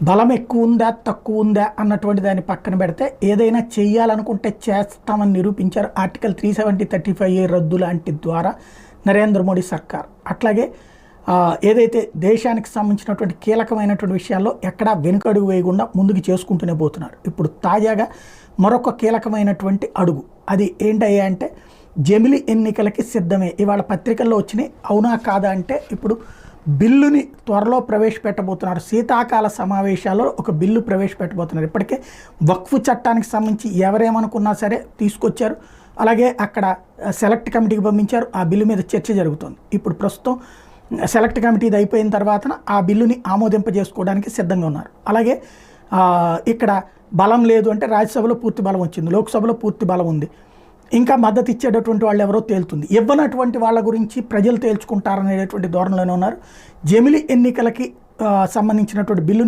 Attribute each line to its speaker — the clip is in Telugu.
Speaker 1: బలం ఎక్కువ ఉందా తక్కువ ఉందా అన్నటువంటి దాన్ని పక్కన పెడితే ఏదైనా చేయాలనుకుంటే చేస్తామని నిరూపించారు ఆర్టికల్ 370(35) రద్దు లాంటి ద్వారా నరేంద్ర మోడీ సర్కార్. అట్లాగే ఏదైతే దేశానికి సంబంధించినటువంటి కీలకమైనటువంటి విషయాల్లో ఎక్కడా వెనుకడుగు వేయకుండా ముందుకు చేసుకుంటూనే పోతున్నారు. ఇప్పుడు తాజాగా మరొక కీలకమైనటువంటి అడుగు అది ఏంటయ్యా అంటే జమిలి ఎన్నికలకి సిద్ధమే. ఇవాళ పత్రికల్లో వచ్చినాయి. అవునా కాదా అంటే ఇప్పుడు బిల్లుని త్వరలో ప్రవేశపెట్టబోతున్నారు. శీతాకాల సమావేశాల్లో ఒక బిల్లు ప్రవేశపెట్టబోతున్నారు. ఇప్పటికే వక్ఫ్ చట్టానికి సంబంధించి ఎవరేమనుకున్నా సరే తీసుకొచ్చారు. అలాగే అక్కడ సెలెక్ట్ కమిటీకి పంపించారు. ఆ బిల్లు మీద చర్చ జరుగుతుంది. ఇప్పుడు ప్రస్తుతం సెలెక్ట్ కమిటీది అయిపోయిన తర్వాత ఆ బిల్లుని ఆమోదింపజేసుకోవడానికి సిద్ధంగా ఉన్నారు. అలాగే ఇక్కడ బలం లేదు అంటే రాజ్యసభలో పూర్తి బలం వచ్చింది, లోక్సభలో పూర్తి బలం ఉంది. ఇంకా మద్దతు ఇచ్చేటటువంటి వాళ్ళు ఎవరో తేలుతుంది. ఇవ్వనటువంటి వాళ్ళ గురించి ప్రజలు తేల్చుకుంటారనేటువంటి ధోరణిలోనే ఉన్నారు. జమిలి ఎన్నికలకి సంబంధించినటువంటి బిల్లును